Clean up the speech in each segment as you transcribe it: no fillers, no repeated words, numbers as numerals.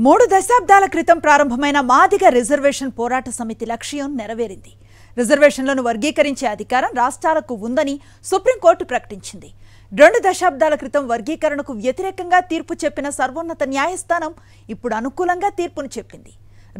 3 దశాబ్దాల క్రితం ప్రారంభమైన మాదిగ రిజర్వేషన్ పోరాట సమితి లక్ష్యం నెరవేరింది. రిజర్వేషన్లను వర్గీకరించే అధికారం రాష్ట్రాలకు ఉందని సుప్రీంకోర్టు ప్రకటించింది. 2 దశాబ్దాల క్రితం వర్గీకరణకు వ్యతిరేకంగా తీర్పు చెప్పిన సర్వోన్నత న్యాయస్థానం ఇప్పుడు అనుకూలంగా తీర్పును చెప్పింది.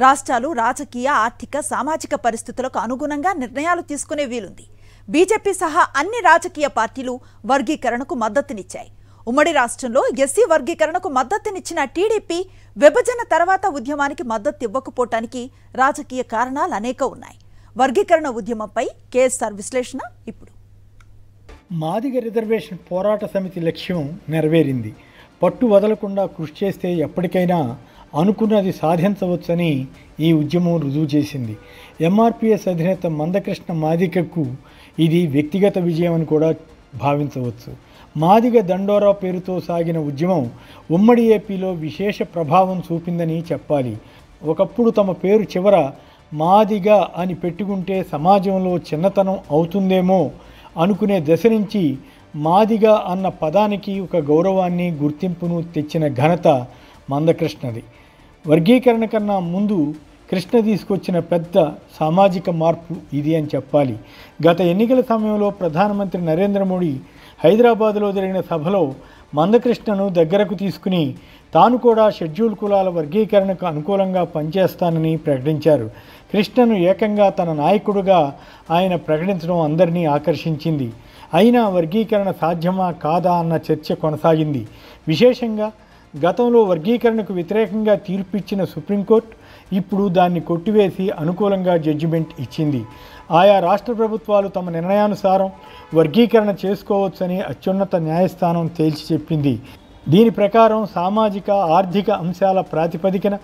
రాష్ట్రాలు రాజకీయ, ఆర్థిక, సామాజిక పరిస్థితులకు అనుగుణంగా నిర్ణయాలు తీసుకునే వీలుంది. బీజేపీ సహా అన్ని రాజకీయ పార్టీలు వర్గీకరణకు మద్దతునిచ్చాయి. ఉమ్మడి రాష్ట్రంలో ఎస్సీ వర్గీకరణకు మద్దతునిచ్చిన టీడీపీ విభజన తర్వాత ఉద్యమానికి మద్దతు ఇవ్వకపోవటానికి రాజకీయ కారణాలు అనేక ఉన్నాయి. వర్గీకరణ ఉద్యమంపై కేఎస్ఆర్ విశ్లేషణ ఇప్పుడు. మాదిగ రిజర్వేషన్ పోరాట సమితి లక్ష్యం నెరవేరింది. పట్టు వదలకుండా కృషి చేస్తే ఎప్పటికైనా అనుకున్నది సాధించవచ్చని ఈ ఉద్యమం రుజువు చేసింది. ఎంఆర్పిఎస్ అధినేత మందకృష్ణ మాదిగకు ఇది వ్యక్తిగత విజయం అని కూడా భావించవచ్చు. మాదిగ దండోరా పేరుతో సాగిన ఉద్యమం ఉమ్మడి ఏపీలో విశేష ప్రభావం చూపిందని చెప్పాలి. ఒకప్పుడు తమ పేరు చివర మాదిగ అని పెట్టుకుంటే సమాజంలో చిన్నతనం అవుతుందేమో అనుకునే దశ నుంచి మాదిగ అన్న పదానికి ఒక గౌరవాన్ని, గుర్తింపును తెచ్చిన ఘనత మందకృష్ణది. వర్గీకరణ కన్నా ముందు కృష్ణ తీసుకొచ్చిన పెద్ద సామాజిక మార్పు ఇది అని చెప్పాలి. గత ఎన్నికల సమయంలో ప్రధానమంత్రి నరేంద్ర మోడీ హైదరాబాదులో జరిగిన సభలో మందకృష్ణను దగ్గరకు తీసుకుని తాను కూడా షెడ్యూల్ కులాల వర్గీకరణకు అనుకూలంగా పనిచేస్తానని ప్రకటించారు. కృష్ణను ఏకంగా తన నాయకుడుగా ఆయన ప్రకటించడం అందరినీ ఆకర్షించింది. అయినా వర్గీకరణ సాధ్యమా కాదా అన్న చర్చ కొనసాగింది. విశేషంగా గతంలో వర్గీకరణకు వ్యతిరేకంగా తీర్పు ఇచ్చిన సుప్రీంకోర్టు ఇప్పుడు దాన్ని కొట్టివేసి అనుకూలంగా జడ్జిమెంట్ ఇచ్చింది. ఆయా రాష్ట్ర ప్రభుత్వాలు తమ నిర్ణయానుసారం వర్గీకరణ చేసుకోవచ్చని అత్యున్నత న్యాయస్థానం తేల్చి చెప్పింది. దీని ప్రకారం సామాజిక, ఆర్థిక అంశాల ప్రాతిపదికన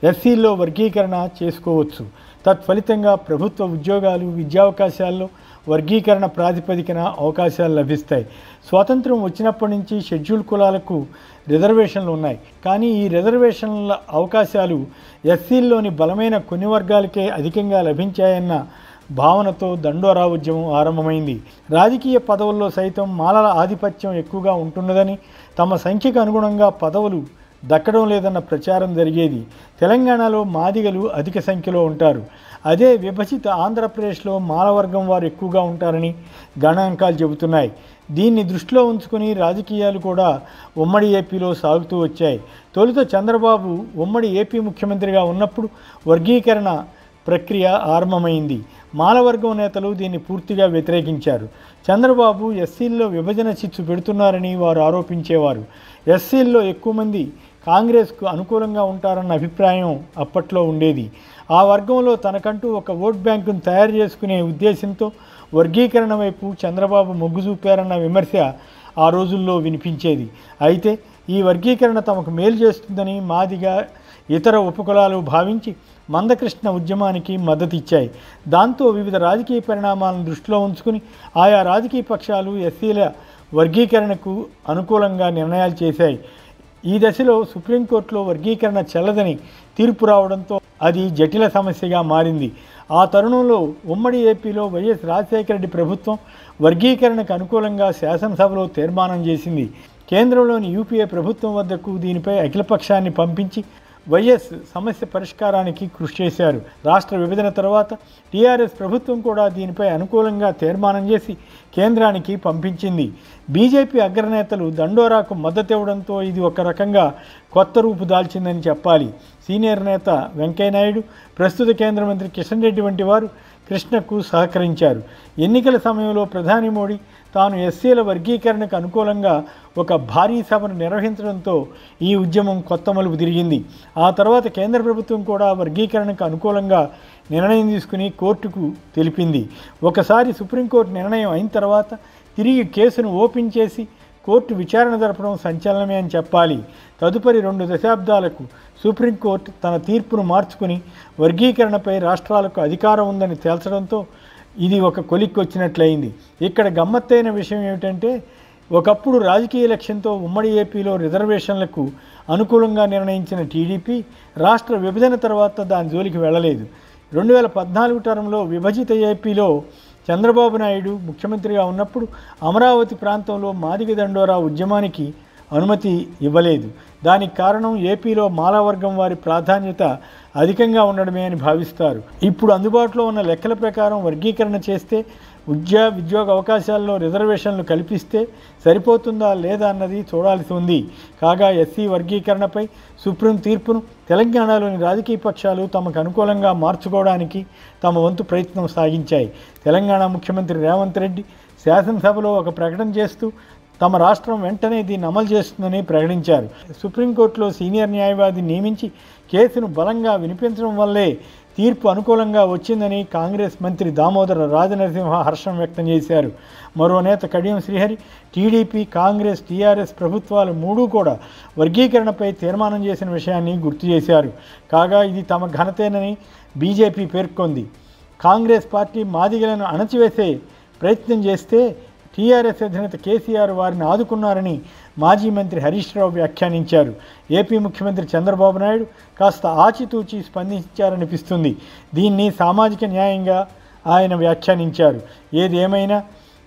ఎస్సీల్లో వర్గీకరణ చేసుకోవచ్చు. తత్ఫలితంగా ప్రభుత్వ ఉద్యోగాలు, విద్యావకాశాల్లో వర్గీకరణ ప్రాతిపదికన అవకాశాలు లభిస్తాయి. స్వాతంత్రం వచ్చినప్పటి నుంచి షెడ్యూల్ కులాలకు రిజర్వేషన్లు ఉన్నాయి. కానీ ఈ రిజర్వేషన్ల అవకాశాలు ఎస్సీల్లోని బలమైన కొన్ని వర్గాలకే అధికంగా లభించాయన్న భావనతో దండోరా ఉద్యమం ఆరంభమైంది. రాజకీయ పదవుల్లో సైతం మాలల ఆధిపత్యం ఎక్కువగా ఉంటున్నదని, తమ సంఖ్యకు అనుగుణంగా పదవులు దక్కడం లేదన్న ప్రచారం జరిగేది. తెలంగాణలో మాదిగలు అధిక సంఖ్యలో ఉంటారు. అదే విభజిత ఆంధ్రప్రదేశ్లో మాలవర్గం వారు ఎక్కువగా ఉంటారని గణాంకాలు చెబుతున్నాయి. దీన్ని దృష్టిలో ఉంచుకుని రాజకీయాలు కూడా ఉమ్మడి ఏపీలో సాగుతూ వచ్చాయి. తొలుత చంద్రబాబు ఉమ్మడి ఏపీ ముఖ్యమంత్రిగా ఉన్నప్పుడు వర్గీకరణ ప్రక్రియ ఆరంభమైంది. మాలవర్గం నేతలు దీన్ని పూర్తిగా వ్యతిరేకించారు. చంద్రబాబు ఎస్సీల్లో విభజన చిచ్చు పెడుతున్నారని వారు ఆరోపించేవారు. ఎస్సీల్లో ఎక్కువ మంది కాంగ్రెస్కు అనుకూలంగా ఉంటారన్న అభిప్రాయం అప్పట్లో ఉండేది. ఆ వర్గంలో తనకంటూ ఒక ఓట్ బ్యాంకును తయారు చేసుకునే ఉద్దేశంతో వర్గీకరణ వైపు చంద్రబాబు మొగ్గు చూపారన్న విమర్శ ఆ రోజుల్లో వినిపించేది. అయితే ఈ వర్గీకరణ తమకు మేలు చేస్తుందని మాదిగ, ఇతర ఉపకులాలు భావించి మందకృష్ణ ఉద్యమానికి మద్దతిచ్చాయి. దాంతో వివిధ రాజకీయ పరిణామాలను దృష్టిలో ఉంచుకుని ఆయా రాజకీయ పక్షాలు ఎస్సీల వర్గీకరణకు అనుకూలంగా నిర్ణయాలు చేశాయి. ఈ దశలో సుప్రీంకోర్టులో వర్గీకరణ చెల్లదని తీర్పు రావడంతో అది జటిల సమస్యగా మారింది. ఆ తరుణంలో ఉమ్మడి ఏపీలో వైఎస్ రాజశేఖర రెడ్డి ప్రభుత్వం వర్గీకరణకు అనుకూలంగా శాసనసభలో తీర్మానం చేసింది. కేంద్రంలోని యూపీఏ ప్రభుత్వం వద్దకు దీనిపై అఖిలపక్షాన్ని పంపించి వైఎస్ సమస్య పరిష్కారానికి కృషి చేశారు. రాష్ట్ర విభజన తర్వాత టీఆర్ఎస్ ప్రభుత్వం కూడా దీనిపై అనుకూలంగా తీర్మానం చేసి కేంద్రానికి పంపించింది. బీజేపీ అగ్రనేతలు దండోరాకు మద్దతు ఇవ్వడంతో ఇది ఒక రకంగా కొత్త రూపు దాల్చిందని చెప్పాలి. సీనియర్ నేత వెంకయ్యనాయుడు, ప్రస్తుత కేంద్ర మంత్రి కిషన్ రెడ్డి వంటి వారు కృష్ణకు సహకరించారు. ఎన్నికల సమయంలో ప్రధాని మోడీ తాను ఎస్సీల వర్గీకరణకు అనుకూలంగా ఒక భారీ సభను నిర్వహించడంతో ఈ ఉద్యమం కొత్త మలుపు తిరిగింది. ఆ తర్వాత కేంద్ర ప్రభుత్వం కూడా వర్గీకరణకు అనుకూలంగా నిర్ణయం తీసుకుని కోర్టుకు తెలిపింది. ఒకసారి సుప్రీంకోర్టు నిర్ణయం అయిన తర్వాత తిరిగి కేసును ఓపెన్ చేసి కోర్టు విచారణ జరపడం సంచలనమే అని చెప్పాలి. తదుపరి 2 దశాబ్దాలకు సుప్రీంకోర్టు తన తీర్పును మార్చుకుని వర్గీకరణపై రాష్ట్రాలకు అధికారం ఉందని తేల్చడంతో ఇది ఒక కొలిక్కొచ్చినట్లయింది. ఇక్కడ గమ్మత్తైన విషయం ఏమిటంటే, ఒకప్పుడు రాజకీయ లక్ష్యంతో ఉమ్మడి ఏపీలో రిజర్వేషన్లకు అనుకూలంగా నిర్ణయించిన టీడీపీ రాష్ట్ర విభజన తర్వాత దాని జోలికి వెళ్ళలేదు. 2014 టర్మ్లో విభజిత ఏపీలో చంద్రబాబు నాయుడు ముఖ్యమంత్రిగా ఉన్నప్పుడు అమరావతి ప్రాంతంలో మాదిగ దండోరా ఉద్యమానికి అనుమతి ఇవ్వలేదు. దానికి కారణం ఏపీలో మాలవర్గం వారి ప్రాధాన్యత అధికంగా ఉండడమే అని భావిస్తారు. ఇప్పుడు అందుబాటులో ఉన్న లెక్కల ప్రకారం వర్గీకరణ చేస్తే ఉద్యోగ అవకాశాల్లో రిజర్వేషన్లు కల్పిస్తే సరిపోతుందా లేదా అన్నది చూడాల్సి ఉంది. కాగా ఎస్సీ వర్గీకరణపై సుప్రీం తీర్పును తెలంగాణలోని రాజకీయ పక్షాలు తమకు అనుకూలంగా మార్చుకోవడానికి తమ వంతు ప్రయత్నం సాగించాయి. తెలంగాణ ముఖ్యమంత్రి రేవంత్ రెడ్డి శాసనసభలో ఒక ప్రకటన చేస్తూ తమ రాష్ట్రం వెంటనే దీన్ని అమలు చేస్తుందని ప్రకటించారు. సుప్రీంకోర్టులో సీనియర్ న్యాయవాదిని నియమించి కేసును బలంగా వినిపించడం వల్లే తీర్పు అనుకూలంగా వచ్చిందని కాంగ్రెస్ మంత్రి దామోదర రాజనరసింహ హర్షం వ్యక్తం చేశారు. మరో నేత కడియం శ్రీహరి టీడీపీ, కాంగ్రెస్, టీఆర్ఎస్ ప్రభుత్వాలు మూడూ కూడా వర్గీకరణపై తీర్మానం చేసిన విషయాన్ని గుర్తు చేశారు. కాగా ఇది తమ ఘనతేనని బీజేపీ పేర్కొంది. కాంగ్రెస్ పార్టీ మాదిగలను అణచివేసే ప్రయత్నం చేస్తే టీఆర్ఎస్ అధినేత కేసీఆర్ వారిని ఆదుకున్నారని మాజీ మంత్రి హరీష్ రావు వ్యాఖ్యానించారు. ఏపీ ముఖ్యమంత్రి చంద్రబాబు నాయుడు కాస్త ఆచితూచి స్పందించారనిపిస్తుంది. దీన్ని సామాజిక న్యాయంగా ఆయన వ్యాఖ్యానించారు. ఏది ఏమైనా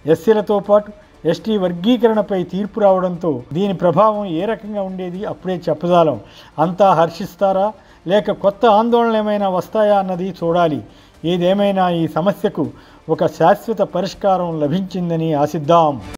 ఎస్సీలతో పాటు ఎస్టీ వర్గీకరణపై తీర్పు రావడంతో దీని ప్రభావం ఏ రకంగా ఉండేది అప్పుడే చెప్పజాలం. అంతా హర్షిస్తారా లేక కొత్త ఆందోళనలు ఏమైనా వస్తాయా అన్నది చూడాలి. ఏదేమైనా ఈ సమస్యకు ఒక శాశ్వత పరిష్కారం లభించిందని ఆశిద్దాం.